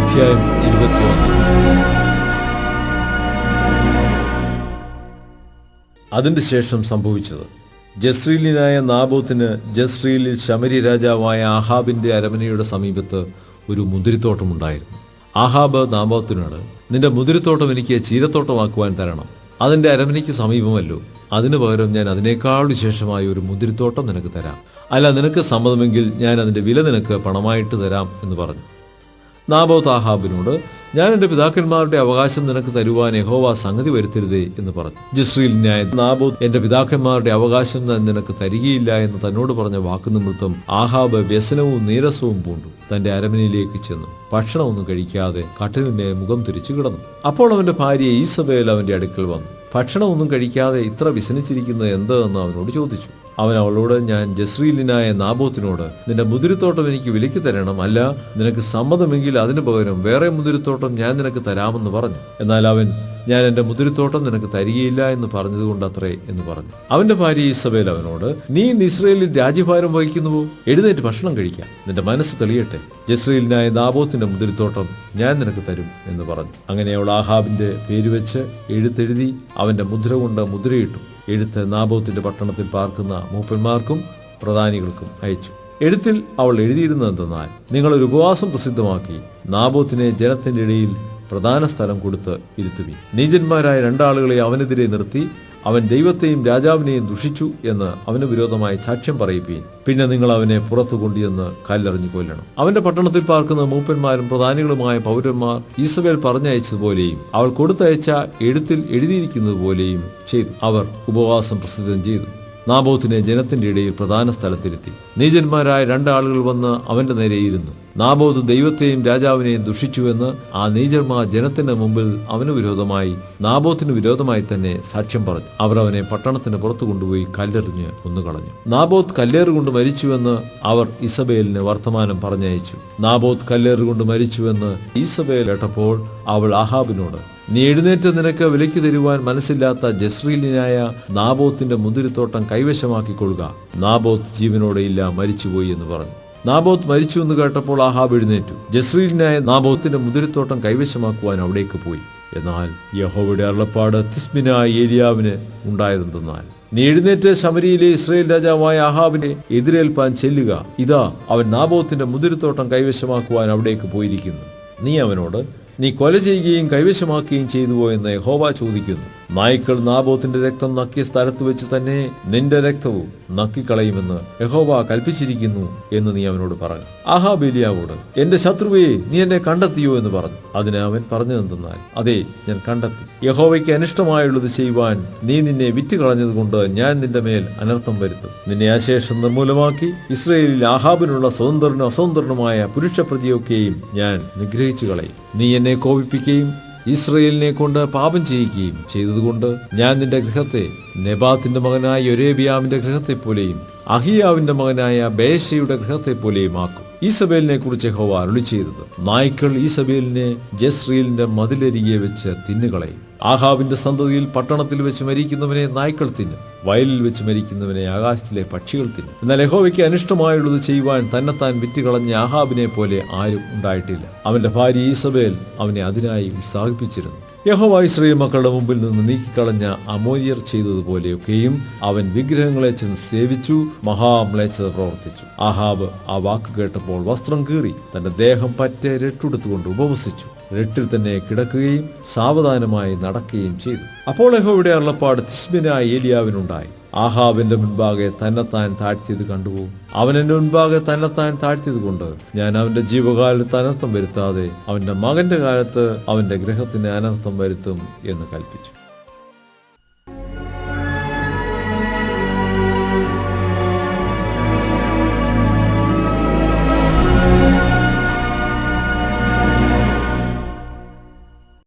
അധ്യായം 21. അതിന്റെ ശേഷം സംഭവിച്ചത്, ജസ്രീലിനായ നാബോത്തിന് ജസ്രീലിൽ ശമരി രാജാവായ ആഹാബിന്റെ അരമനയുടെ സമീപത്ത് ഒരു മുന്തിരിത്തോട്ടമുണ്ടായിരുന്നു. ആഹാബ് നാബോത്തിനോട്, നിന്റെ മുന്തിരിത്തോട്ടം എനിക്ക് ചീരത്തോട്ടമാക്കുവാൻ തരണം. അതിന്റെ അരമനയ്ക്ക് സമീപമല്ലോ. അതിനു പകരം ഞാൻ അതിനേക്കാൾ വിശേഷമായ ഒരു മുന്തിരിത്തോട്ടം നിനക്ക് തരാം. അല്ല, നിനക്ക് സമ്മതമെങ്കിൽ ഞാൻ അതിന്റെ വില നിനക്ക് പണമായിട്ട് തരാം എന്ന് പറഞ്ഞു. നാബോത്ത് ആഹാബിനോട്, ഞാൻ എന്റെ പിതാക്കന്മാരുടെ അവകാശം നിനക്ക് തരുവാൻ യഹോവ സംഗതി വരുത്തരുതേ എന്ന് പറഞ്ഞു. ജസ്രീലിനായ നാബോത്ത്, എന്റെ പിതാക്കന്മാരുടെ അവകാശം ഞാൻ നിനക്ക് തരികയില്ല എന്ന് തന്നോട് പറഞ്ഞ വാക്കുനിമിത്തം ആഹാബ് വ്യസനവും നീരസവും പൂണ്ടു തന്റെ അരമനയിലേക്ക് ചെന്നു ഭക്ഷണമൊന്നും കഴിക്കാതെ കട്ടിലിന്മേൽ മുഖം തിരിച്ചു കിടന്നു. അപ്പോൾ അവന്റെ ഭാര്യ ഈസബേൽ അവന്റെ അടുക്കൽ വന്നു. ഭക്ഷണമൊന്നും കഴിക്കാതെ ഇത്ര വിസനിച്ചിരിക്കുന്നത് എന്തെന്ന് അവനോട് ചോദിച്ചു. അവൻ അവളോട്, ഞാൻ ജസ്രീലിനായ നാബോത്തിനോട്, നിന്റെ മുന്തിരിത്തോട്ടം എനിക്ക് വിലയ്ക്ക് തരണം. അല്ല, നിനക്ക് സമ്മതമെങ്കിൽ അതിനു പകരം വേറെ മുന്തിരിത്തോട്ടം ഞാൻ നിനക്ക് തരാമെന്ന് പറഞ്ഞു. എന്നാൽ അവൻ, ഞാൻ എന്റെ മുന്തിരിത്തോട്ടം നിനക്ക് തരികയില്ല എന്ന് പറഞ്ഞതുകൊണ്ട് അത്രേ എന്ന് പറഞ്ഞു. അവന്റെ ഭാര്യ ഈസബേൽ അവനോട്, നീ ഇസ്രായേലിൽ രാജ്യഭാരം വഹിക്കുന്നുവോ? എഴുന്നേറ്റ് ഭക്ഷണം കഴിക്കാം, നിന്റെ മനസ്സ് തെളിയട്ടെ. ജസ്രീലിനായ നാബോത്തിന്റെ മുന്തിരിത്തോട്ടം ഞാൻ നിനക്ക് തരും എന്ന് പറഞ്ഞു. അങ്ങനെ അവൾ ആഹാബിന്റെ പേര് വെച്ച് എഴുത്തെഴുതി അവന്റെ മുദ്ര കൊണ്ട് മുദ്രയിട്ടു. എഴുത്ത് നാബോത്തിന്റെ പട്ടണത്തിൽ പാർക്കുന്ന മൂപ്പന്മാർക്കും പ്രധാനികൾക്കും അയച്ചു. എഴുത്തിൽ അവൾ എഴുതിയിരുന്നതെന്നാൽ, നിങ്ങളൊരു ഉപവാസം പ്രസിദ്ധമാക്കി നാബോത്തിനെ ജനത്തിന്റെ ഇടയിൽ പ്രധാന സ്ഥലം കൊടുത്ത് ഇരുത്തുവി. നീചന്മാരായ രണ്ടാളുകളെ അവനെതിരെ നിർത്തി അവൻ ദൈവത്തെയും രാജാവിനെയും ദുഷിച്ചു എന്ന് അവന് വിരോധമായി സാക്ഷ്യം പറയിപ്പീൻ. പിന്നെ നിങ്ങൾ അവനെ പുറത്തു കൊണ്ടുവന്ന് കല്ലെറിഞ്ഞു കൊല്ലണം. അവന്റെ പട്ടണത്തിൽ പാർക്കുന്ന മൂപ്പന്മാരും പ്രധാനികളുമായ പൗരന്മാർ ഈസബേൽ പറഞ്ഞയച്ചതുപോലെയും അവൾ കൊടുത്തയച്ച എഴുത്തിൽ എഴുതിയിരിക്കുന്നത് പോലെയും ചെയ്തു. അവർ ഉപവാസം പ്രസിദ്ധം ചെയ്തു. നാബോത്തിനെ ജനത്തിന്റെ ഇടയിൽ പ്രധാന സ്ഥലത്തിരുത്തി. നീചന്മാരായ രണ്ടാളുകൾ വന്ന് അവന്റെ നേരെ ഇരുന്നു. നാബോത്ത് ദൈവത്തെയും രാജാവിനെയും ദുഷിച്ചുവെന്ന് ആ നീചന്മാർ ജനത്തിന്റെ മുമ്പിൽ അവന് വിരോധമായി നാബോത്തിന് വിരോധമായി തന്നെ സാക്ഷ്യം പറഞ്ഞു. അവർ അവനെ പട്ടണത്തിന് പുറത്തു കൊണ്ടുപോയി കല്ലെറിഞ്ഞ് കൊന്നുകളഞ്ഞു. നാബോത്ത് കല്ലേറുകൊണ്ട് മരിച്ചുവെന്ന് അവർ ഈസബേലിന് വർത്തമാനം പറഞ്ഞയച്ചു. നാബോത്ത് കല്ലേറുകൊണ്ട് മരിച്ചുവെന്ന് ഈസബേൽ കേട്ടപ്പോൾ അവൾ ആഹാബിനോട്, നീ എഴുന്നേറ്റ് നിനക്ക് വിലയ്ക്ക് തരുവാൻ മനസ്സില്ലാത്ത ജസ്രീലിനായ നാബോത്തിന്റെ മുന്തിരിത്തോട്ടം കൈവശമാക്കിക്കൊള്ളുക. നാബോത്ത് ജീവനോടെ ഇല്ല, മരിച്ചുപോയി എന്ന് പറഞ്ഞു. നാബോത്ത് മരിച്ചു എന്ന് കേട്ടപ്പോൾ ആഹാബ് എഴുന്നേറ്റു ജസ്രീലിനായ നാബോത്തിന്റെ മുന്തിരിത്തോട്ടം കൈവശമാക്കുവാൻ അവിടേക്ക് പോയി. എന്നാൽ യഹോവയുടെ അരുളപ്പാട് തിസ്ബിനായ ഏലിയാവിന് ഉണ്ടായതെന്തെന്നാൽ, നീ എഴുന്നേറ്റ് ശമരിയിലെ ഇസ്രായേൽ രാജാവായ ആഹാബിനെ എതിരേൽപ്പാൻ ചെല്ലുക. ഇതാ, അവൻ നാബോത്തിന്റെ മുന്തിരിത്തോട്ടം കൈവശമാക്കുവാൻ അവിടേക്ക് പോയിരിക്കുന്നു. നീ അവനോട്, നീ കൊല ചെയ്യുകയും കൈവശമാക്കുകയും ചെയ്തുവോ എന്ന് യഹോവ ചോദിക്കുന്നു. നായ്ക്കൾ നാബോത്തിന്റെ രക്തം നക്കിയ സ്ഥലത്ത് വെച്ച് തന്നെ നിന്റെ രക്തവും നക്കിക്കളയുമെന്ന് യഹോവ കൽപ്പിച്ചിരിക്കുന്നു എന്ന് നീ അവനോട് പറഞ്ഞു. ആഹാബ് ഏലിയാവോട്, എന്റെ ശത്രുവേ, നീ എന്നെ കണ്ടെത്തിയോ എന്ന് പറഞ്ഞു. അതിന് അവൻ പറഞ്ഞതെന്തെന്നാൽ, അതെ, ഞാൻ കണ്ടെത്തി. യഹോവയ്ക്ക് അനിഷ്ടമായുള്ളത് ചെയ്യുവാൻ നീ നിന്നെ വിറ്റുകളഞ്ഞതുകൊണ്ട് ഞാൻ നിന്റെ മേൽ അനർത്ഥം വരുത്തും. നിന്നെ അശേഷം നിർമൂലമാക്കി ഇസ്രായേലിൽ ആഹാബിനുള്ള സ്വതന്ത്രനും അസ്വതന്ത്രനുമായ പുരുഷ പ്രജയൊക്കെയും ഞാൻ നിഗ്രഹിച്ചു കളയും. നീ എന്നെ കോപിപ്പിക്കുകയും ഇസ്രായേലിനെ കൊണ്ട് പാപം ചെയ്യുകയും ചെയ്തതുകൊണ്ട് ഞാൻ നിന്റെ ഗൃഹത്തെ നെബാത്തിന്റെ മകനായ യൊരേബിയാമിന്റെ ഗൃഹത്തെ പോലെയും അഹിയാവിന്റെ മകനായ ബേശയുടെ ഗൃഹത്തെ പോലെയും ആക്കും. ഈസബേലിനെ കുറിച്ച് യഹോവ അരുളി ചെയ്തത്, നായ്ക്കൾ ഈസബേലിനെ ജസ്രീലിന്റെ മതിലരികെ വെച്ച് തിന്നുകളയും. ആഹാബിന്റെ സന്തതിയിൽ പട്ടണത്തിൽ വെച്ച് മരിക്കുന്നവനെ നായ്ക്കൾ തിന്നും, വയലിൽ വെച്ച് മരിക്കുന്നവനെ ആകാശത്തിലെ പക്ഷികൾ തിന്നും. എന്നാൽ യഹോവയ്ക്ക് അനിഷ്ടമായുള്ളത് ചെയ്യുവാൻ തന്നെത്താൻ വിറ്റുകളഞ്ഞ ആഹാബിനെ പോലെ ആരും ഉണ്ടായിട്ടില്ല. അവന്റെ ഭാര്യ ഈസബേൽ അവനെ അതിനായി ഉത്സാഹിപ്പിച്ചിരുന്നു. യഹോവ ഇസ്രായേൽ മക്കളുടെ മുമ്പിൽ നിന്ന് നീക്കിക്കളഞ്ഞ അമോര്യർ ചെയ്തതുപോലെയൊക്കെയും അവൻ വിഗ്രഹങ്ങളെ ചെന്ന് സേവിച്ചു, മഹാമ്ലേച്ഛത പ്രവർത്തിച്ചു. ആഹാബ് ആ വാക്ക് കേട്ടപ്പോൾ വസ്ത്രം കീറി തന്റെ ദേഹം പറ്റെ രട്ടെടുത്തുകൊണ്ട് ഉപവസിച്ചു. രട്ടിൽ തന്നെ കിടക്കുകയും സാവധാനമായി നടക്കുകയും ചെയ്തു. അപ്പോൾ യഹോവയുടെ അരുളപ്പാട് തിസ്ബിനായ ഏലിയാവിനുണ്ടായി, ആഹാബിന്റെ മുൻപാകെ തന്നെത്താൻ താഴ്ത്തിയത് കണ്ടുപോകും. അവൻ എന്റെ മുൻപാകെ തന്നെത്താൻ താഴ്ത്തിയത് കൊണ്ട് ഞാൻ അവന്റെ ജീവകാലത്ത് അനർത്ഥം വരുത്താതെ അവന്റെ മകന്റെ കാലത്ത് അവന്റെ ഗൃഹത്തിന് അനർത്ഥം വരുത്തും എന്ന് കൽപ്പിച്ചു.